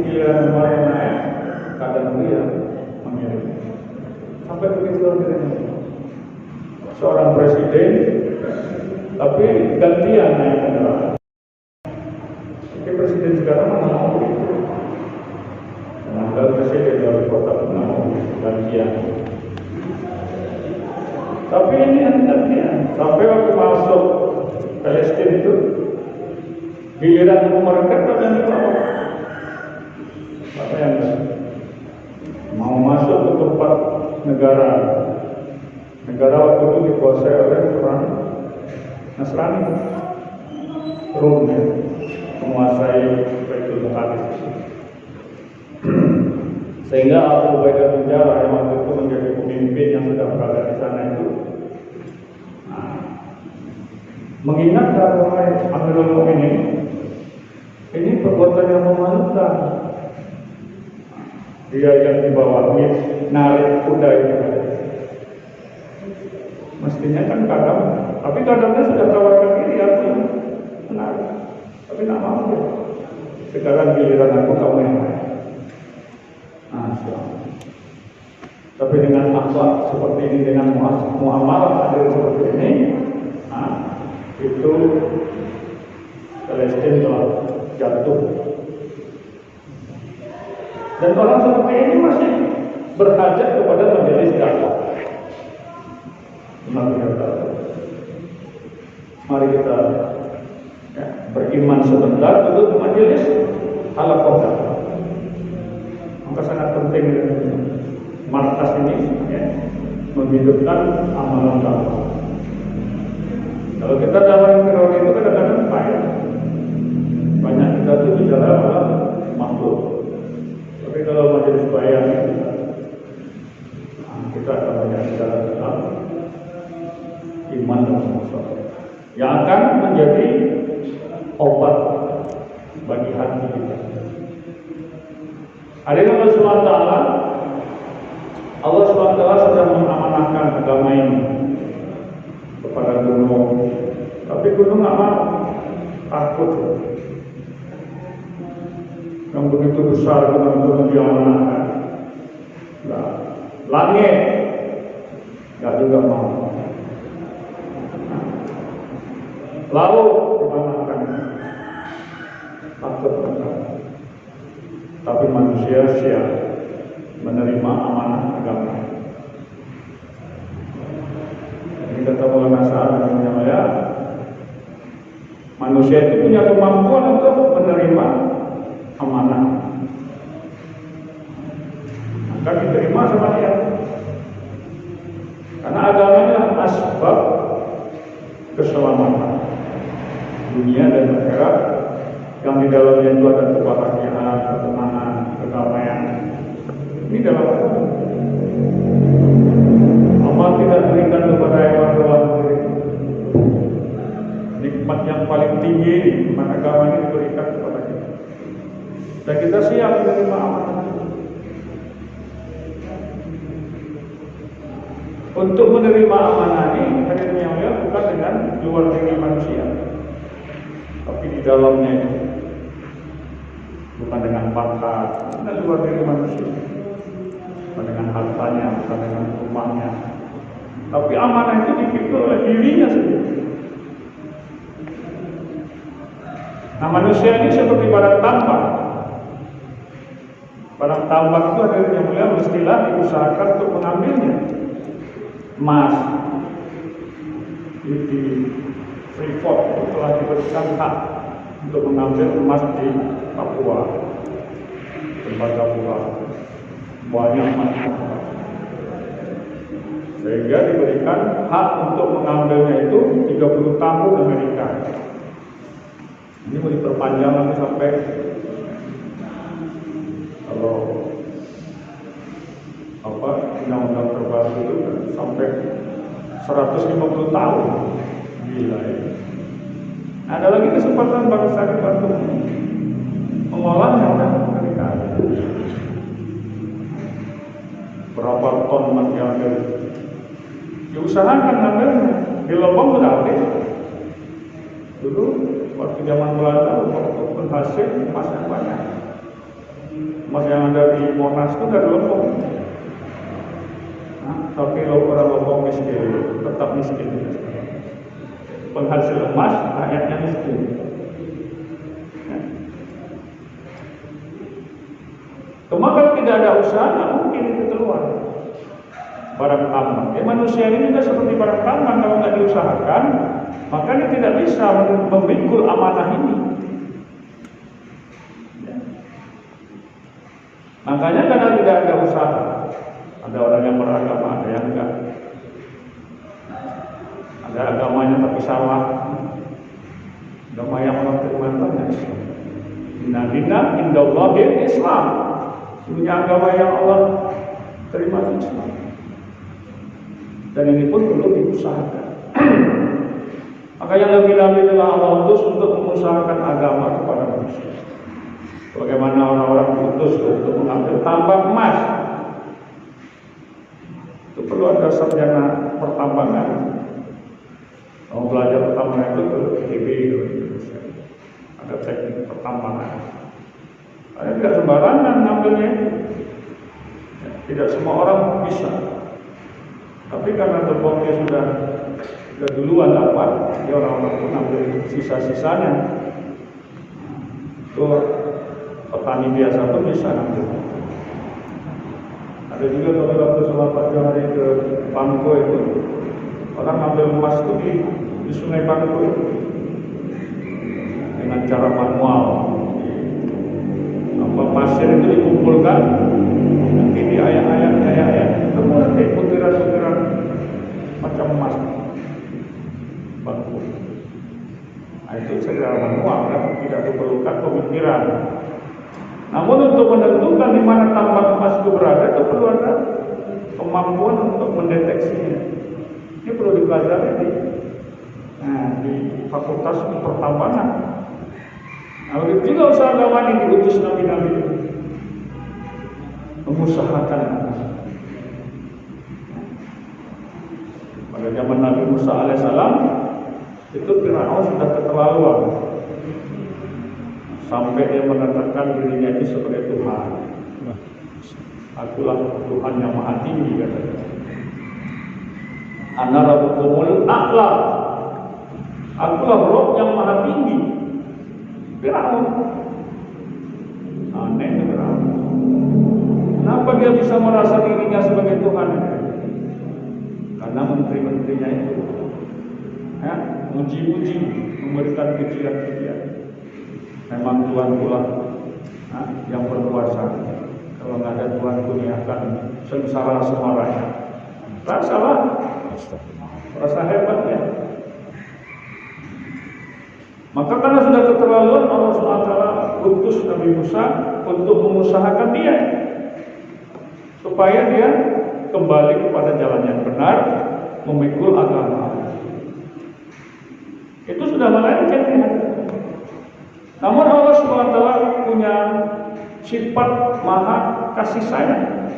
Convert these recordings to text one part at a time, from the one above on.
giliran mulai naik, kadang dia mengirim. Sampai begitu akhirnya. Seorang presiden, tapi gantian naik kendaraan. Jadi presiden sekarang mana mau begitu? Menanggal presiden dari kota pun mau gantian. Tapi ini gantian. Sampai waktu masuk Palestina itu, giliran mereka pada dibawa. Apa yang mau masuk ke tempat negara waktu itu dikuasai oleh orang Nasrani, Rom, menguasai Baitul Maqdis. Sehingga Abu Ubaidah bin Jarrah yang waktu itu menjadi pemimpin yang sudah berada di sana itu mengingatkan wahai Amirul Mukminin, ini perbuatan yang memalukan. Dia yang di bawahnya narik kuda itu. Mestinya kan kadang, tapi kadangnya sudah tawarkan diri aku menarik, tapi tidak mau. Sekarang giliran aku, kamu yang naik. Tapi dengan akhlak seperti ini, dengan muamalah adil seperti ini, itu Palestina telah jatuh. Dan orang seperti ini masih berhajat kepada majelis dakwah. Mari kita beriman sebentar duduk di majelis halaqah dakwah. Maka sangat penting markas ini menghidupkan amalan dakwah. Kalau kita dalam teori itu kadang-kadang payah. Banyak kita itu bicara malah makhluk. Tapi kalau majelis bayang kita akan banyak bicara tentang iman dan masalah yang akan menjadi obat bagi hati kita. Hari ini Allah SWT sedang mengamanahkan agama ini kepada gunung, tapi gunung nggak mau, takut. Yang begitu besar gunung diamanahkan, langit nggak juga mau, laut diamanahkan, takut. Tapi manusia siap menerima amanah agama. Ini kata Maulana Sa'ad bin Muhammad, manusia itu punya kemampuan untuk menerima amanah. Maka diterima sama dia. Karena agamanya asbab keselamatan dunia dan akhirat, yang di dalamnya itu ada kebahagiaan, ketenangan, kedamaian. Ini dalam agama. Allah tidak berikan kepada hewan-hewan nikmat yang paling tinggi, nikmat agama ini diberikan kepada kita. Dan kita siap menerima amanah. Untuk menerima amanah ini, hadirnya bukan dengan luar diri manusia, tapi di dalamnya itu. Bukan dengan bakat, bukan luar diri manusia, bukan dengan hartanya, bukan dengan rumahnya, tapi amanah itu dipikul oleh dirinya sendiri. Nah, manusia ini seperti barang tambang. Barang tambang itu akhirnya mulia mestilah diusahakan untuk mengambilnya. Emas di Freeport telah diberikan hak untuk mengambil emas di Papua, Tembagapura, banyak emas, sehingga diberikan hak untuk mengambilnya itu 30 tahun Amerika. Ini mau diperpanjang nanti sampai, kalau undang-undang terbaru itu sampai 150 tahun. Gila ya. Ada lagi kesempatan bangsa kita untuk mengolahnya oleh Amerika. Berapa ton emas diambil? Diusahakan ngambilnya. Di Lombok sudah habis. Dulu waktu zaman Belanda, waktu penghasil emas yang banyak. Emas yang ada di Monas itu dari Lombok. Nah, tapi orang Lombok miskin, tetap miskin. Penghasil emas, rakyatnya miskin. Ya. Maka tidak ada usaha, nggak mungkin itu keluar. Barang tambang. Manusia ini juga seperti barang tambang, kalau nggak diusahakan, makanya tidak bisa memikul amanah ini. Ya. Makanya karena tidak ada usaha, ada orang yang beragama, ada yang enggak. Ada agamanya tapi salah. Agama yang Allah terima Islam. Inna dina indallahil Islam. Punya agama yang Allah terima Islam. Dan ini pun perlu diusahakan. Maka yang lebih-lebih adalah Allah utus untuk mengusahakan agama kepada manusia. Bagaimana orang-orang utus untuk mengambil tambang emas, itu perlu ada sarjana pertambangan. Mau belajar pertambangan itu ke ITB, ada teknik pertambangan. Ada tidak sembarangan ngambilnya. Tidak semua orang bisa. Tapi karena terbongkar sudah duluan dapat, dia orang-orang pun ambil sisa-sisanya. Itu petani biasa pun bisa ngambil. Ada juga waktu selama Pak Johari ke Pangko itu, orang ngambil emas itu di Sungai Pangko itu dengan cara manual. Pasir itu dikumpulkan, nanti diayak-ayak, ketemu nanti butiran-butiran macam emas. Bangku. Nah, itu secara manual, kan? Tidak diperlukan pemikiran. Namun untuk menentukan di mana tambang emas itu berada, itu perlu ada kemampuan untuk mendeteksinya. Ini perlu dipelajari di Fakultas Pertambangan. Nah, begitu juga usaha agama ini diutus nabi-nabi mengusahakan. Pada zaman Nabi Musa alaihissalam itu Firaun sudah keterlaluan sampai dia menetapkan dirinya itu sebagai Tuhan. Akulah Tuhan yang maha tinggi, katanya. Ana rabbukumul a'la. Akulah Rabb yang maha tinggi. Firaun. Aneh Firaun. Kenapa dia bisa merasa dirinya sebagai Tuhan? Karena menteri-menterinya itu muji-muji, memberikan pujian-pujian. Memang Tuhan pula yang berkuasa. Kalau nggak ada Tuhan pun yang akan sengsara semarahnya. Rasalah, rasa hebatnya. Maka karena sudah keterlaluan, Allah SWT utus Nabi Musa untuk mengusahakan dia supaya dia kembali kepada jalan yang benar, memikul agama. Itu sudah melenceng ya. Namun Allah SWT punya sifat maha kasih sayang,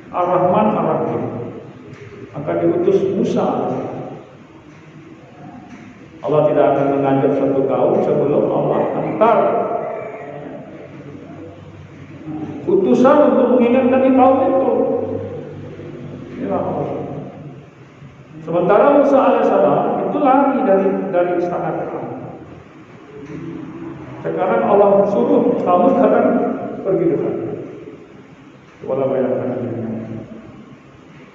Ar-Rahman Ar-Rahim. Maka diutus Musa. Allah tidak akan mengajak satu kaum sebelum Allah hantar utusan untuk mengingatkan kaum itu. Inilah Allah. Sementara Musa alaihissalam itu lari dari istana Firaun. Sekarang Allah suruh kamu sekarang pergi ke sana. Walau bayangkan ini.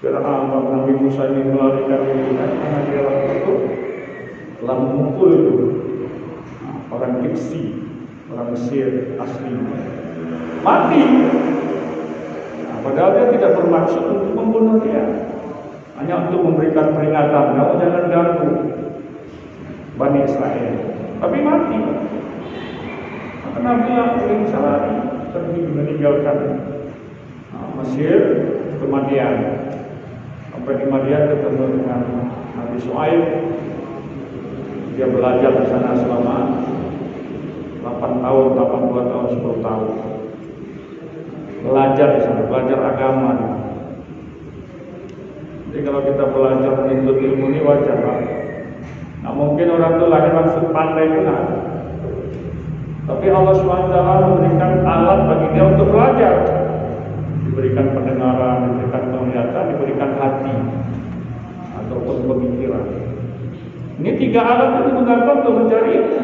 Firaun Nabi Musa ini melarikan diri karena dia waktu itu telah mengumpul orang Kipsi, orang Mesir asli, mati. Padahal dia tidak bermaksud untuk membunuh dia, hanya untuk memberikan peringatan, kamu jangan ganggu Bani Israel. Tapi mati. Maka Nabi yang salah pergi meninggalkan Mesir ke Madian. Sampai di Madian ketemu dengan Nabi Shu'aib. Dia belajar di sana selama 8 tahun, 82 tahun, 10 tahun. Belajar di sana, belajar agama. Jadi kalau kita belajar menuntut ilmu ini wajar lah. Nah mungkin orang itu lahir langsung pandai benar. Tapi Allah SWT memberikan alat bagi dia untuk belajar. Diberikan pendengaran, diberikan penglihatan, diberikan hati ataupun pemikiran. Ini 3 alat yang digunakan untuk mencari ilmu.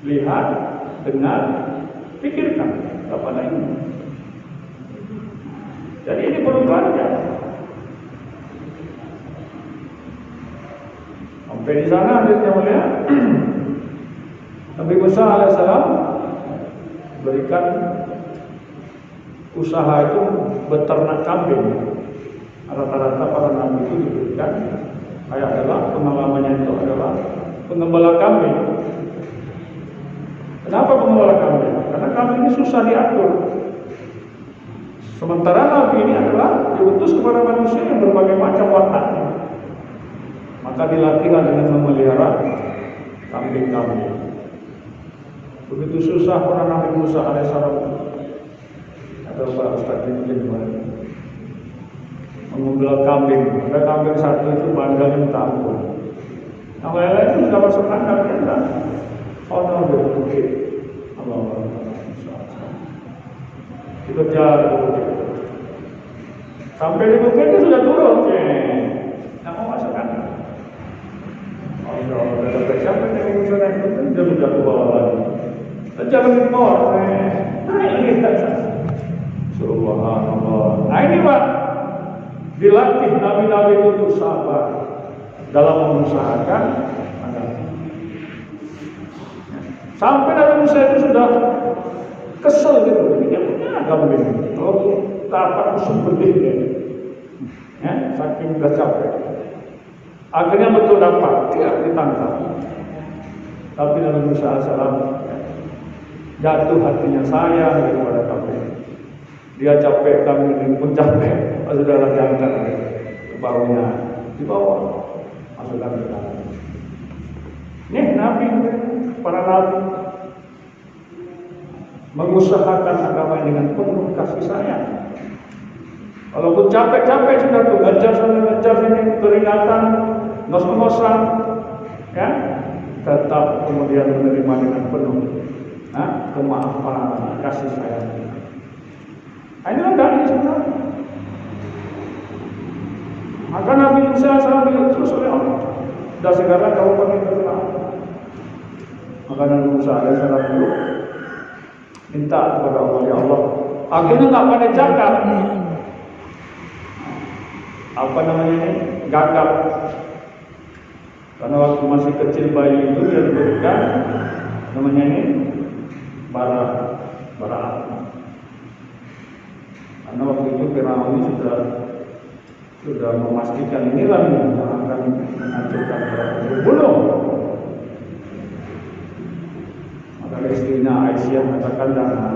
Lihat, dengar, pikirkan. Apa lain? Jadi ini perlu belajar. Sampai di sana hadisnya mulia. Nabi Musa alaihissalam berikan usaha itu beternak kambing. Rata-rata para nabi itu diberikan adalah pengalamannya itu adalah pengembala kambing. Kenapa pengembala kambing? Karena kambing ini susah diatur. Sementara nabi ini adalah diutus kepada manusia yang berbagai macam wataknya. Maka dilatihkan dengan memelihara kambing-kambing. Begitu susah para Nabi Musa alaihissalam atau Pak Ustaz Jinjin mengambil kambing. Ada kambing satu itu bandel minta ampun. Yang lain-lain itu sudah masuk kandang ya. Oh no, bukit. Allah dikejar sampai di bukit itu sudah turun. Nggak mau masuk kandang. Allah sampai Nabi Musa itu dia sudah ke bawah lagi. Jangan impor, naik lagi. Subhanallah. Nah ini Pak, dilatih nabi-nabi itu untuk sabar dalam mengusahakan agama. Sampai Nabi Musa itu sudah kesel gitu, ini punya agama ini. Kalau tapak musuh bedih ya, saking udah capek. Akhirnya betul dapat, tidak ditangkap. Tapi Nabi Musa alaihissalam jatuh hatinya sayang kepada kambing. Dia capek, kambing pun capek. Saudara diangkat ke bawahnya, di bawah masukkan ke dalam. Ini Nabi, para Nabi mengusahakan agama dengan penuh kasih sayang. Walaupun capek-capek sudah tuh ngejar sana ngejar sini peringatan, ngos-ngosan, ya, tetap kemudian menerima dengan penuh kemaafan, kasih sayang. Nah, ini dari sebenarnya. Maka Nabi Musa SAW diutus oleh Allah. Dan segala kau panggil kenal. Maka Nabi Musa AS dulu minta kepada Allah, ya Allah, akhirnya tak pandai cakap. Apa namanya ini? Gagap. Karena waktu masih kecil bayi itu dia diberikan namanya ini bara api. Karena waktu itu Firaun sudah memastikan inilah yang akan menghancurkan Firaun. Belum. Maka istrinya Aisyah mengatakan jangan.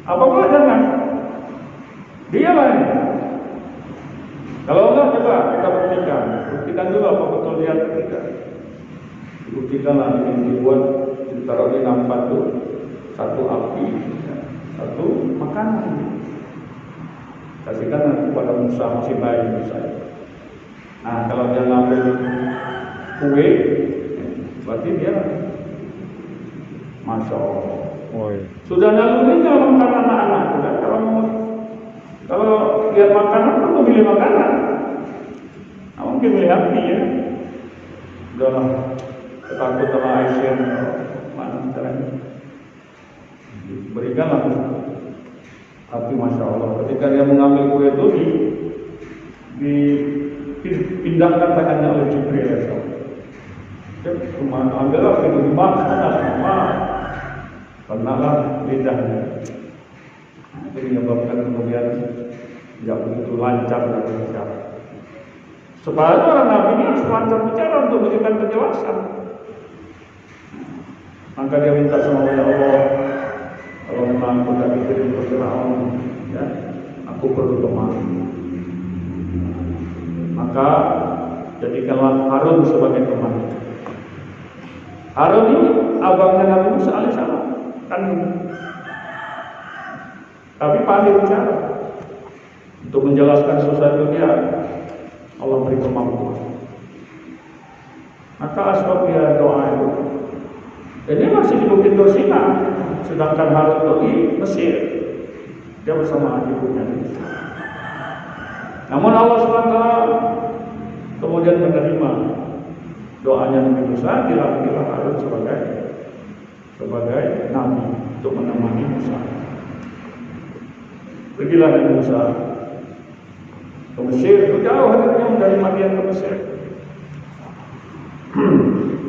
Apa jangan? Dia lah ini. Kalau enggak coba kita buktikan dulu apa betul dia atau tidak. Buktikanlah ini dibuat ditaruh di nampak itu satu api, satu makanan. Kasihkan kepada Musa masih bayi Musa. Nah kalau dia ngambil kue, berarti dia Masya Allah. Sudah naluri kalau makan anak-anak, kalau lihat makanan kan memilih makanan. Nah, mungkin melihat dia, udahlah takut sama Aisyah, mana caranya? Berikanlah. Tapi Masya Allah, ketika dia mengambil kue itu dipindahkan tangannya oleh Jibril. Dia cuma ambillah itu dimakan semua, kenalah lidahnya. Jadi menyebabkan kemudian tidak begitu lancar dalam bicara. Supaya orang Nabi ini harus lancar bicara untuk memberikan penjelasan. Maka dia minta sama Allah, kalau memang aku tak dikirim ke Firaun, ya, aku perlu teman. Maka jadikanlah Harun sebagai teman. Harun ini abangnya Nabi Musa alaihissalam, kan? Tapi pandai bicara. Untuk menjelaskan sesuatu dia Allah beri kemampuan. Maka asbab dia doa itu. Dan dia masih di Bukit Tur Sinai, sedangkan Harun itu di Mesir. Dia bersama ibunya. Namun Allah SWT kemudian menerima doanya Nabi Musa, dilantiklah Harun sebagai nabi untuk menemani Musa. Pergilah Nabi Musa ke Mesir, itu jauh harinya dari Madian ke Mesir.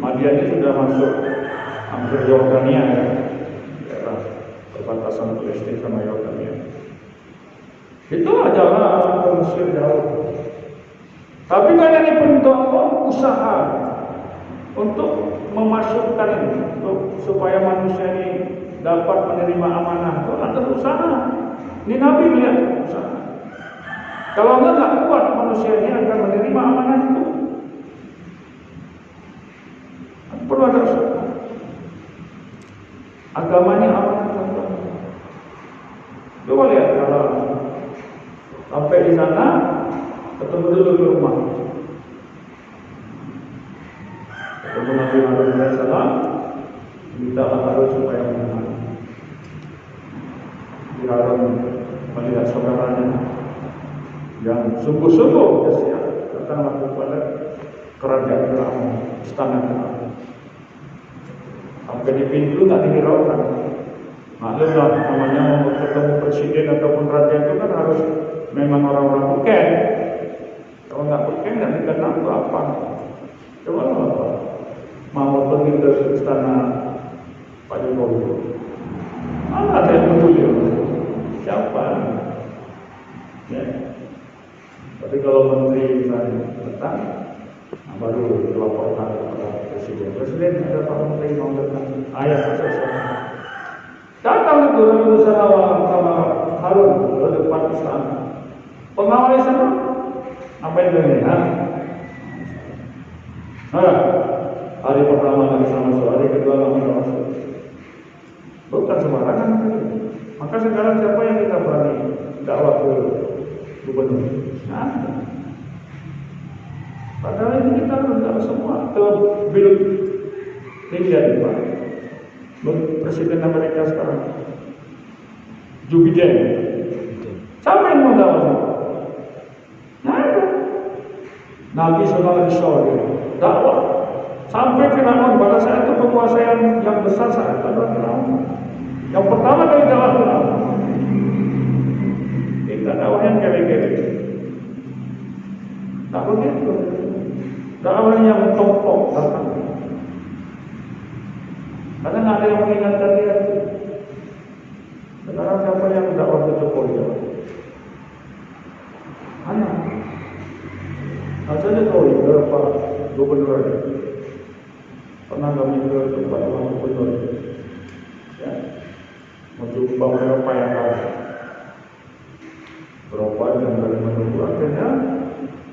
Madian ini sudah masuk hampir Yordania, ya, daerah perbatasan Palestina sama Yordania. Itu jalan ke Mesir jauh. Tapi kan yang diperintah Allah usaha untuk memasukkan supaya manusia ini dapat menerima amanah itu ada usaha. Ini Nabi lihat usaha. Kalau enggak kuat manusia ini akan menerima amanah itu. Perlu ada usaha. Agamanya amanah. Coba lihat kalau sampai di sana ketemu dulu di rumah. Ketemu Nabi Muhammad SAW, minta Harun supaya menang. Harun melihat saudaranya yang sungguh-sungguh dia siap datanglah kepada kerajaan Firaun, istana Firaun. Sampai di pintu tak dihiraukan. Maklumlah namanya mau ketemu presiden ataupun raja itu kan harus memang orang-orang beken. Kalau nggak beken nggak dikenal itu apa? Coba apa? Mau pergi ke istana Pak Jokowi. Ada yang betul siapa? Ya. Tapi kalau menteri misalnya datang, baru dilaporkan kepada presiden. Presiden ada Pak Menteri mau datang. Ayah selesai. Datang itu Nabi Musa sama Harun ke depan istana. Pengawal istana apa yang dilihat? Hari pertama lagi sama hari kedua lagi sama bukan sembarangan. Maka sekarang siapa yang kita berani dakwah ke gubernur? Padahal ini kita harus semua ke Bill Clinton, Pak. Presiden Amerika sekarang, Joe Biden. Siapa yang mau dakwah? Nabi Sallallahu Alaihi Wasallam dakwah sampai Firaun. Pada saat itu penguasa yang besar saat itu adalah Firaun. Yang pertama kali dakwah Firaun. Kita dakwah yang kere-kere. Tak begitu. Dakwah yang tompok datang. Karena nggak ada yang mengingatkan dia. Sekarang siapa yang dakwah ke Jokowi? Hanya. Saja tahu ya Pak Gubernur aja. Pernah kami ke tempat Pak Gubernur, ya, menjumpa berapa yang tahu, berapa yang dari menunggu akhirnya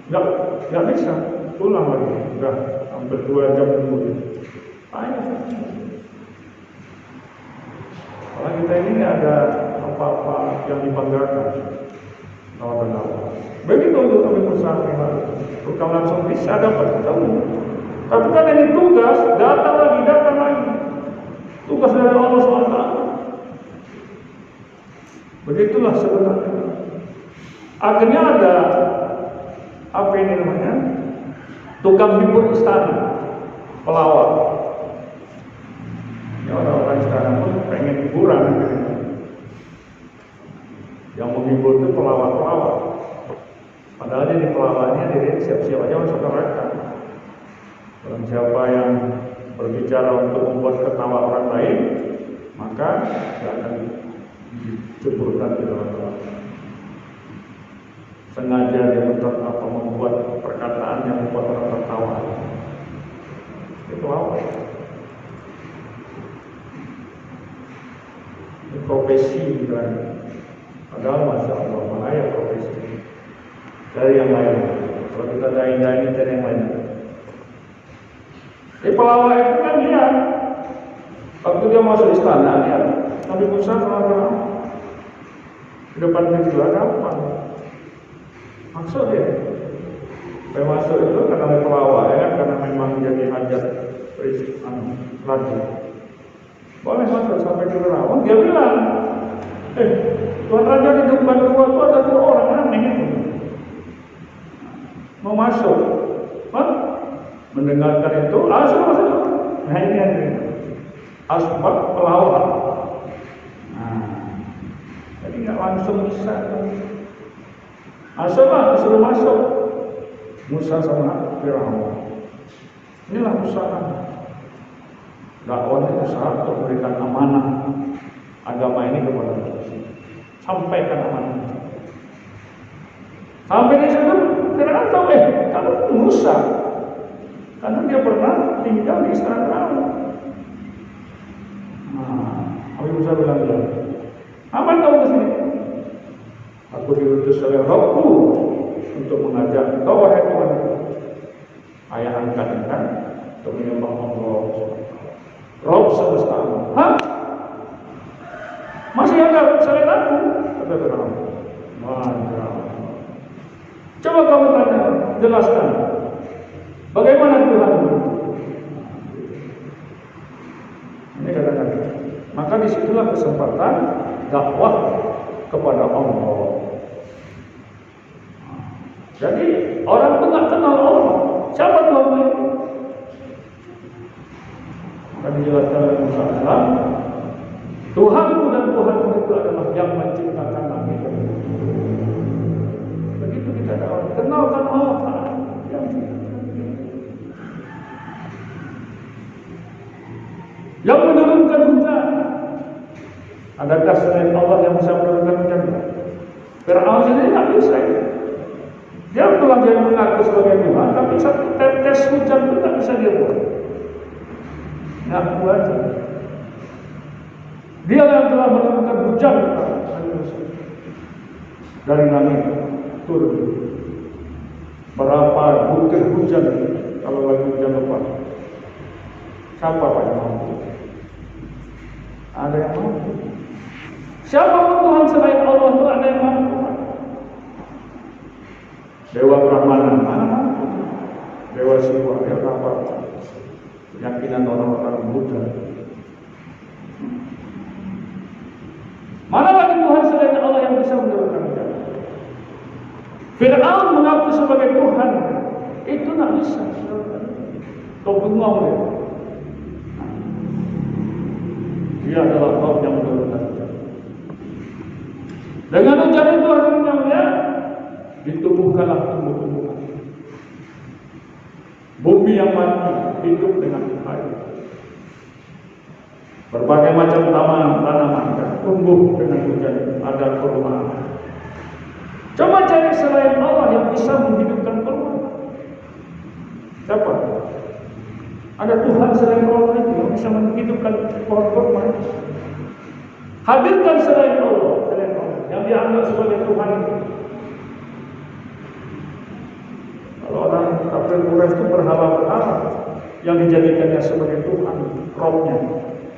nggak bisa pulang lagi, udah hampir 2 jam kemudian. Kalau kita ini nggak ada apa-apa yang dibanggakan, tahu. Begitu untuk kami berusaha bukan langsung bisa dapat ketemu. Tapi kan ini tugas, datang lagi. Tugas dari Allah SWT. Begitulah sebenarnya. Akhirnya ada apa ini namanya? Tukang hibur istana, pelawak. Ya, orang-orang istana pun pengen hiburan. Yang menghibur itu pelawak-pelawak. Padahal dia di pelawannya diri siap-siap aja masuk neraka. Dan siapa yang berbicara untuk membuat ketawa orang lain, maka tidak akan diceburkan di dalam neraka. Sengaja dia membuat perkataan yang membuat orang tertawa. Itu apa? Itu profesi kan. Padahal Masya Allah, mana ya profesi dari yang lain. Kalau kita dai-dai dari yang lain. Pelawak itu kan lihat waktu dia masuk istana, lihat Nabi Musa sama di depan pintu ada apa? Maksud dia Saya masuk itu karena pelawak ya, karena memang jadi hajat raja. Boleh masuk sampai ke Nerawang, dia bilang, Tuan Raja di depan gua itu ada 2 orang aneh itu. Mau masuk, mendengarkan itu, langsung masuk. Nah ini asbab pelawak. Jadi nggak langsung bisa. Masuklah, disuruh masuk. Musa sama Firaun. Inilah usaha. Dakwah itu usaha untuk memberikan amanah agama ini kepada manusia. Sampaikan amanah. Sampai di situ Firaun tahu kalau Musa, karena dia pernah tinggal di istana Firaun. Nabi Musa bilang dia, apa yang kamu kesini? Aku diutus oleh Rabbku untuk mengajak engkau wahai Tuhan ayah angkat kan untuk menyembah Allah Rabb semesta alam. Hah? Masih ada selain aku? Kata Firaun. Coba kamu tanya, jelaskan bagaimana Tuhan? Ini kata-kata. Maka disitulah kesempatan dakwah kepada Allah. Jadi orang itu nggak kenal Allah. Siapa Tuhan itu? Maka dijelaskan oleh Musa Alam, Tuhanku dan Tuhanmu itu adalah yang menciptakan langit dan bumi. Begitu kita dakwah, kenalkan Allah yang menurunkan hujan. Adakah selain Allah yang bisa menurunkan hujan? Firaun sendiri tidak bisa. Dia telah jadi mengaku sebagai Tuhan, tapi satu tetes hujan pun tak bisa dia buat. Ngaku aja. Dia yang telah menurunkan hujan dari langit turun. Berapa butir hujan kalau lagi hujan lebat? Siapa Pak yang mampu? Ada yang mampu. Siapa Tuhan selain Allah itu ada yang mampu? Dewa Brahmana mana mampu? Dewa Siwa, Dewa apa? Keyakinan orang-orang Buddha. Mana lagi Tuhan selain Allah yang bisa menurunkan hujan? Firaun mengaku sebagai Tuhan, itu tak bisa. Kau bengong dia. Dia adalah Rabb yang menurunkan hujan. Dengan hujan itu akhirnya ditumbuhkanlah tumbuh-tumbuhan. Bumi yang mati hidup dengan air. Berbagai macam tanaman tumbuh dengan hujan. Ada kurma. Coba cari selain Allah yang bisa menghidupkan kurma. Siapa? Ada Tuhan selain Allah itu yang bisa menghidupkan pohon kurma. Hadirkan selain Allah yang dianggap sebagai Tuhan itu. Kalau orang kafir Quraisy itu berhala-berhala yang dijadikannya sebagai Tuhan, Rabb-nya.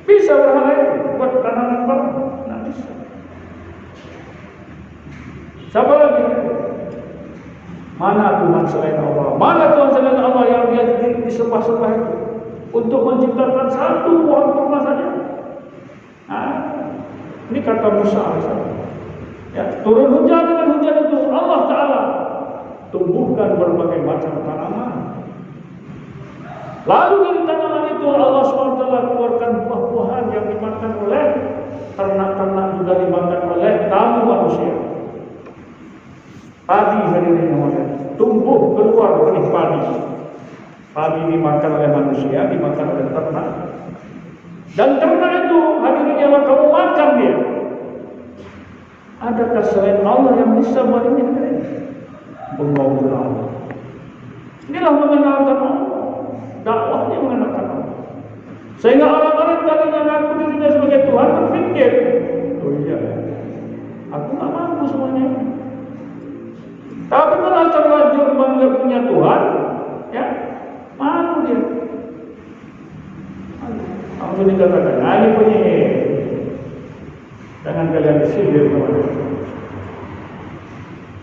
Bisa berhala itu buat tanaman baru? Tidak bisa. Siapa lagi? Mana Tuhan selain Allah? Mana Tuhan selain Allah yang dia disembah-sembah itu? Untuk menciptakan satu pohon kurma saja. Ini kata Musa alaihissalam. Ya, turun hujan dengan hujan itu Allah Ta'ala tumbuhkan berbagai macam tanaman. Lalu dari tanaman itu Allah SWT keluarkan buah-buahan yang dimakan oleh ternak-ternak, juga dimakan oleh kamu manusia. Padi hadirin namanya tumbuh keluar benih padi. Padi dimakan oleh manusia, dimakan oleh ternak. Dan ternak itu hadirin yang kamu makan dia. Adakah selain Allah yang bisa menginginkan? Bengong Allah. Inilah mengenalkan Allah. Dakwahnya mengenalkan Allah. Sehingga orang-orang tadinya mengaku dirinya sebagai Tuhan berpikir, oh iya, aku tak mampu semuanya. Tapi kalau terlanjur menganggap punya Tuhan, ya, malu dia. Langsung dikatakan, ini penyihir. Jangan kalian sihir kepada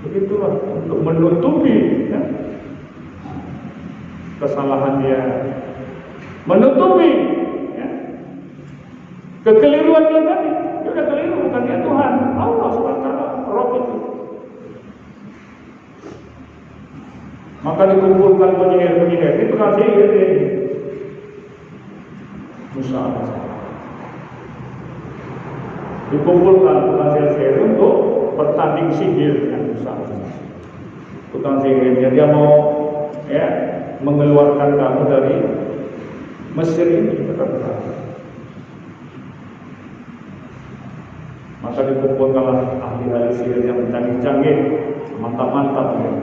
Begitulah untuk menutupi ya, kesalahan dia, menutupi ya, kekeliruan dia tadi. Dia udah keliru, bukan dia Tuhan, Allah SWT, Roh itu. Maka dikumpulkan penyihir-penyihir, itu kan sihir ini. Musa dikumpulkan tukang sihir untuk bertanding sihir dengan Musa. Tukang sihirnya dia mau ya mengeluarkan kamu dari Mesir ini, betul-betul. Maka dikumpulkanlah ahli-ahli sihir yang canggih-canggih, mantap-mantap ya.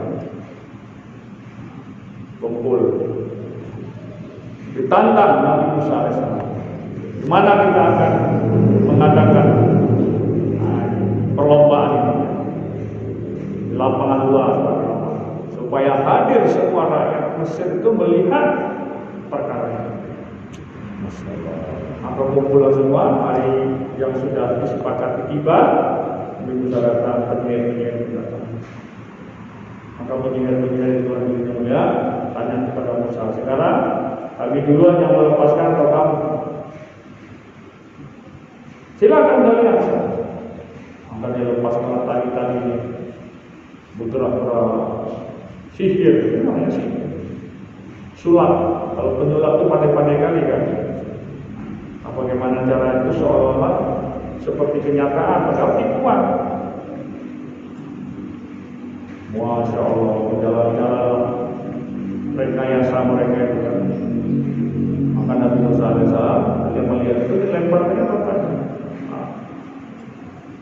Kumpul, ditantang Nabi Musa AS. Mana kita akan mengadakan perlombaan ini di lapangan luas, supaya hadir semua rakyat Mesir itu melihat perkara ini. Maka kumpul semua hari yang sudah disepakati tiba, Nabi Musa datang, penyihir datang. Maka penyihir Tuhan yang mulia tanya kepada Musa, sekarang kami duluan yang melepaskan atau kamu? Silakan kalian. Maka dia lepaskan tali-tali ini, beberapa sihir, namanya sihir. Sulap. Kalau penyulap itu pandai-pandai kali kan. Bagaimana cara itu seolah-olah seperti kenyataan, padahal tipuan. Masya Allah, jalan-jalan rekayasa mereka itu kan. Maka Nabi Musa AS dia melihat itu dilemparkannya apa-apa.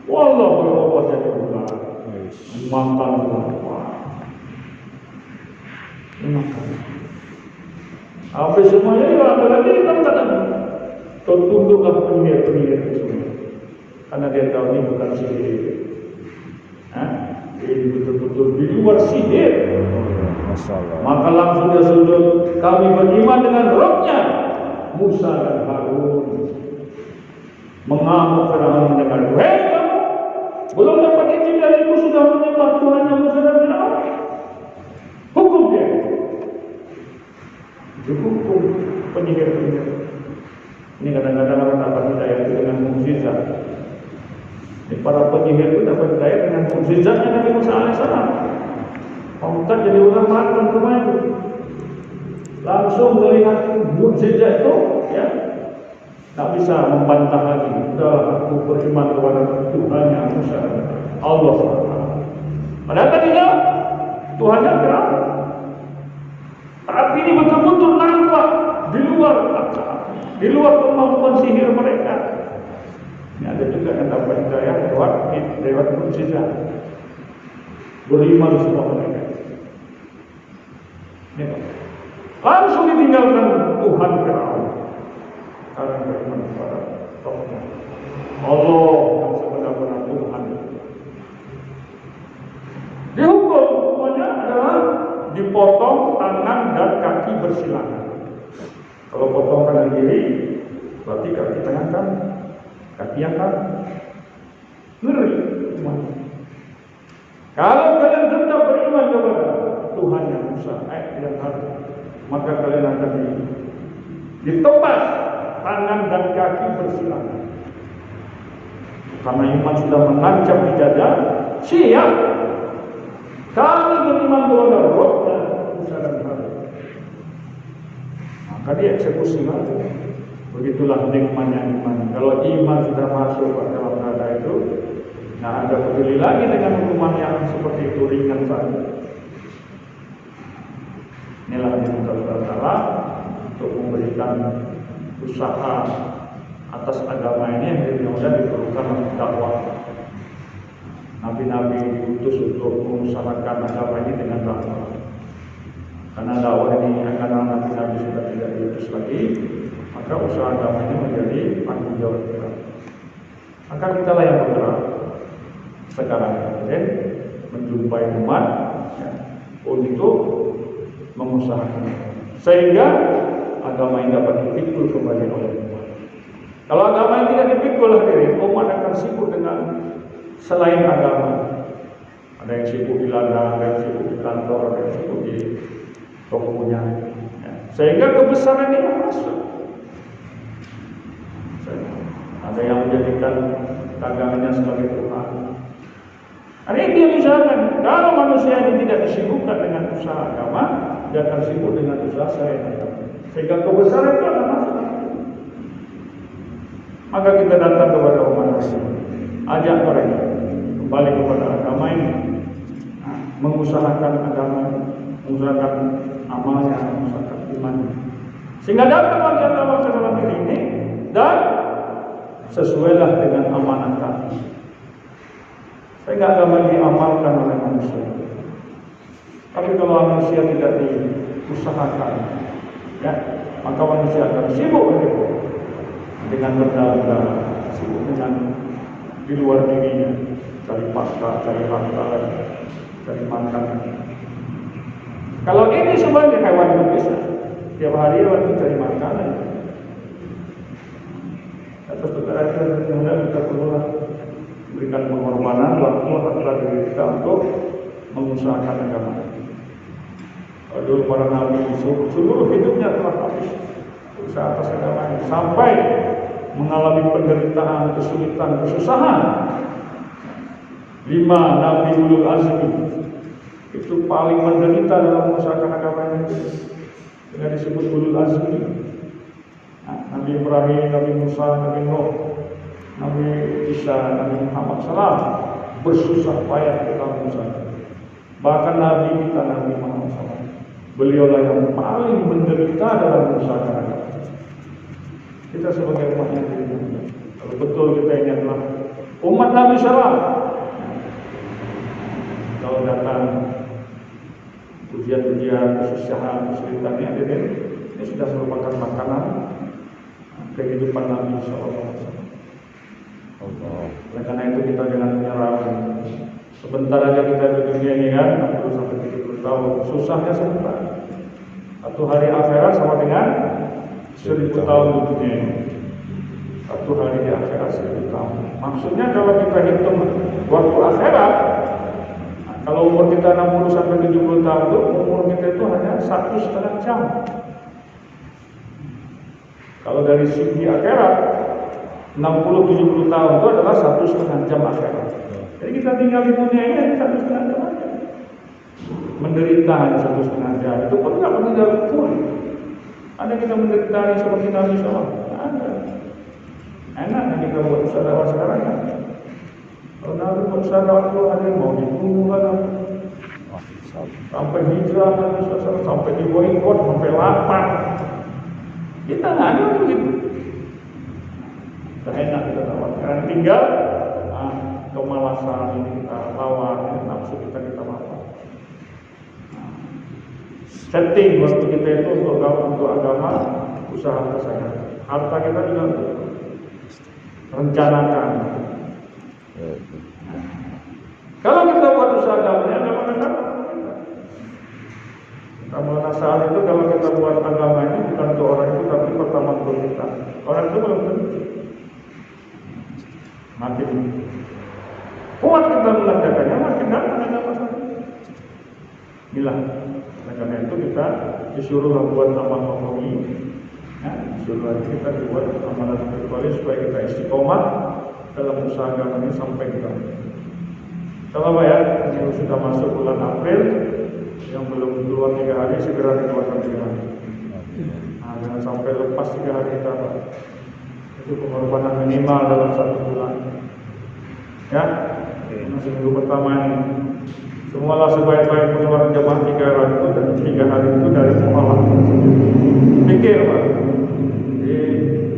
Wallah berubah jadi ular, makan ular. Makan. Habis semuanya dia ada lagi di tempat tadi. Tunduklah penyihir itu semua, karena dia tahu ini bukan sihir. Ini betul-betul di luar sihir. Maka langsung dia sujud. Kami beriman dengan rohnya Musa dan Harun. Mengamuk Firaun mendengar, hei kamu belum dapat izin dariku sudah menyembah Tuhan yang Musa dan Harun. Hukum dia. Dihukum penyihir-penyihir. Ini kadang-kadang orang dapat hidayah itu dengan mukjizat. Para penyihir itu dapat hidayah dengan mukjizatnya Nabi Musa AS. Pangkat jadi orang makan rumah itu, langsung melihat mukjizat itu, ya, tak bisa membantah lagi. Sudah aku beriman kepada Tuhan yang Musa, Allah SWT. Padahal tadinya Tuhannya Firaun. Tapi ini betul-betul nampak di luar kemampuan sihir mereka. Ini ada juga yang dapat hidayah lewat mukjizat. Beriman semua mereka. Ya. Langsung ditinggalkan Tuhan Firaun karena beriman kepada Tuhan Allah yang sebenar-benar Tuhan. Dihukum semuanya adalah dipotong tangan dan kaki bersilangan. Kalau potong kanan kiri, berarti kaki tengah kan, kaki yang kan, ngeri. Kalau kalian tetap beriman kepada Tuhan yang Musa, yang Harun, maka kalian akan ditebas tangan dan kaki bersilangan. Karena iman sudah menancap di dada, siap. Kami beriman kepada rohnya Musa dan Harun. Maka dieksekusi lagi. Begitulah nikmatnya iman. Kalau iman sudah masuk ke dalam dada itu, nah ada peduli lagi dengan hukuman yang seperti itu, ringan saja. Inilah yang kita untuk memberikan usaha atas agama ini yang kemudian diperlukan dakwah. Nabi-nabi diutus untuk mengusahakan agama ini dengan dakwah. Karena dakwah ini akan nabi-nabi sudah tidak diutus lagi, maka usaha agama ini menjadi tanggung jawab kita. Maka kitalah yang bergerak sekarang ini menjumpai umat ya, untuk mengusahakan sehingga agama ini dapat dipikul kembali oleh umat. Kalau agama ini tidak dipikul hadirin, umat akan sibuk dengan selain agama. Ada yang sibuk di ladang, ada yang sibuk di kantor, ada yang sibuk di tokonya. Ya. Sehingga kebesaran ini masuk. Ada yang menjadikan dagangannya sebagai Tuhan. Ada yang dia usahakan. Kalau manusia ini tidak disibukkan dengan usaha agama, dia akan sibuk dengan usaha selain agama. Sehingga kebesaran itu akan masuk. Maka kita datang kepada umat Islam, ajak mereka kembali kepada agama ini, mengusahakan agama, mengusahakan amalnya, mengusahakan iman, sehingga dapat bagian dalam dalam diri ini dan sesuailah dengan amanah kami. Sehingga agama diamalkan oleh manusia. Tapi kalau manusia tidak diusahakan, ya, maka manusia akan sibuk dengan benda-benda, sibuk dengan di luar dirinya, cari pasca, cari harta, cari makanan. Kalau ini sebagai hewan hidup bisa, tiap hari hewan cari makanan. Atas perkara kita perlulah berikan pengorbanan waktu harta diri kita untuk mengusahakan agama. Dulu para nabi seluruh hidupnya telah habis usaha atas agama ini sampai mengalami penderitaan, kesulitan, kesusahan. 5 nabi ulul azmi itu paling menderita dalam mengusahakan agama ini. Dengan disebut ulul azmi. Nabi Ibrahim, Nabi Musa, Nabi Nuh, Nabi Isa, Nabi Muhammad SAW bersusah payah dalam usaha. Bahkan Nabi kita, Nabi Muhammad SAW, beliaulah yang paling menderita dalam mengusahakan agama. Kita sebagai umatnya tidak. Kalau betul kita ini adalah umat Nabi SAW, kalau datang ujian-ujian, kesusahan, kesulitan ini sudah merupakan makanan kehidupan Nabi SAW. Oleh karena itu kita jangan menyerah. Sebentar aja kita di dunia ini kan, 60 sampai 70 tahun, susahnya sebentar. Satu hari akhirat sama dengan 1000 tahun di dunia ini. Satu hari di akhirat 1000 tahun. Maksudnya kalau kita hitung waktu akhirat, kalau umur kita 60 sampai 70 tahun itu, umur kita itu hanya 1,5 jam. Kalau dari segi akhirat 60-70 tahun itu adalah 1,5 jam akhirat. Jadi kita tinggal di dunia ini 1,5 jam aja. Menderita hanya 1,5 jam. Itu pun tidak meninggal pulih. Ada kita menderita seperti Nabi SAW? Ada. Enak kita buat usaha sekarang kan? Kalau Nabi buat usaha waktu ada mau dibunuh kan? Sampai hijrah Nabi SAW, sampai di boykot, sampai lapar. Kita nggak ada begitu. Enak kita tawarkan. Tinggal kemalasan ini kita lawan, nafsu kita lawan. Setting waktu kita itu untuk agama, usaha kesana. Harta kita juga rencanakan. Kalau kita buat usaha agamanya, Amal nasahat itu kalau kita buat agama ini bukan untuk orang itu, tapi pertama untuk kita. Orang itu belum tentu. Makin kuat kita mengerjakannya, makin dapat agama saja. Bila karena itu kita disuruh membuat amal makomi, disuruh kita dibuat amalan spiritualis supaya kita istiqomah dalam usaha agama ini sampai kita. Kalau ya, ini sudah masuk bulan April. Yang belum keluar 3 hari segera dikeluarkan 3 hari. Jangan sampai lepas 3 hari kita. Itu pengorbanan minimal dalam 1 bulan. Ya, masih minggu pertama ini. Semualah sebaik-baik pengeluaran jamaah 3 hari itu dan 3 hari itu dari muamalah. Pikir Pak, di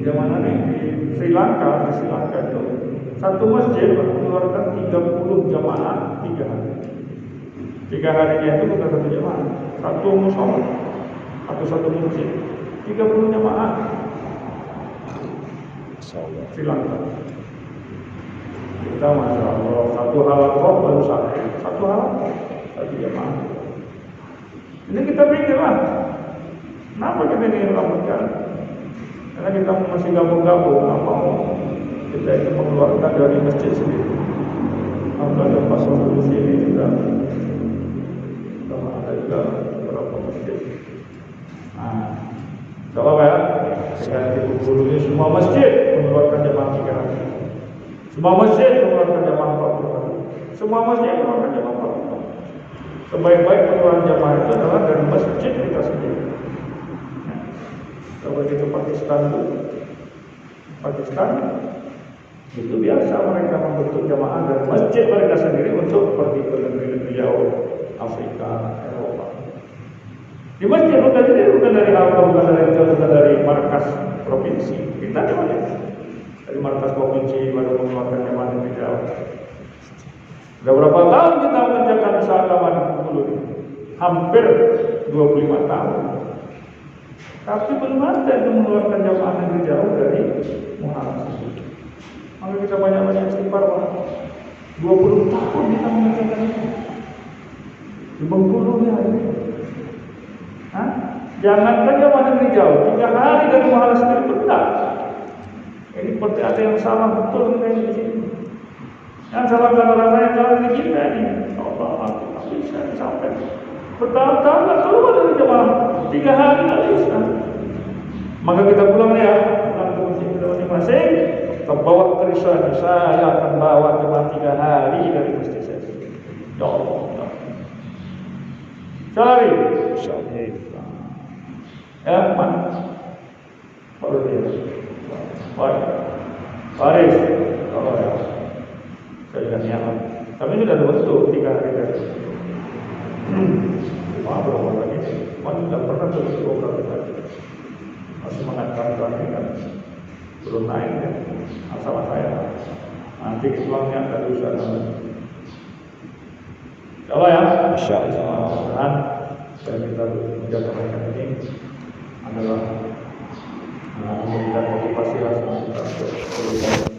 zaman ini di Sri Lanka itu satu masjid mengeluarkan 30 jamaah 3 hari. 3 harinya itu bukan satu jamaah, satu musola atau satu masjid, 30 jamaah. Sri Lanka. Kita masya Allah satu halakoh baru satu halakoh, satu jamaah. Ini kita pikirlah, kenapa kita ini melakukan? Karena kita masih gabung-gabung, apa kita itu mengeluarkan dari masjid sendiri. Ada pasal di sini juga. Ada juga beberapa masjid. Nah, coba ya, dengan ibu gurunya semua masjid mengeluarkan jamaah 3 hari. Semua masjid mengeluarkan jamaah 40 hari. Semua masjid mengeluarkan jamaah 40 hari. Sebaik-baik pengeluaran jamaah itu adalah dari masjid kita sendiri. Nah, coba kita Pakistan itu biasa mereka membentuk jamaah dari masjid mereka sendiri untuk pergi ke negeri-negeri jauh, Afrika, Eropa. Di masjid bukan dari apa, bukan dari markas provinsi. Kita cuma dari markas provinsi baru mengeluarkan jamaah negeri jauh. Sudah berapa tahun kita mengerjakan usaha agama di Bengkulu ini? Hampir 25 tahun. Tapi belum ada yang mengeluarkan jamaah negeri jauh dari Muharram. Maka kita banyak-banyak istighfar, Pak. 20 tahun kita mengerjakan itu. Di Bengkulu ini. Jangankan jamaah negeri jauh, 3 hari dari Muharram sendiri benar. Ini seperti ada yang salah betul kayak di sini. Yang salahkan orang lain kalau di kita ini. Allah, aku tak bisa sampai. Bertahun-tahun tak keluar dari jamaah. 3 hari tak bisa. Maka kita pulang ya, pulang ke masjid kita masing-masing. Kita bawa kerisauan, saya akan bawa jemaah 3 hari dari masjid saya. Ya Allah. Cari. Ya, mana? Baru dia. Baik. Baris. Oh ya. Saya juga niat. Kami sudah bentuk 3 hari tadi. Maaf berapa lagi? Masih tidak pernah bentuk program tadi. Masih mengatakan kan belum naik ya. Sama saya. Nanti uangnya akan diusahakan lagi. Coba ya. Insyaallah. Dan kita menjalankan ini adalah memberikan motivasi rasa kita untuk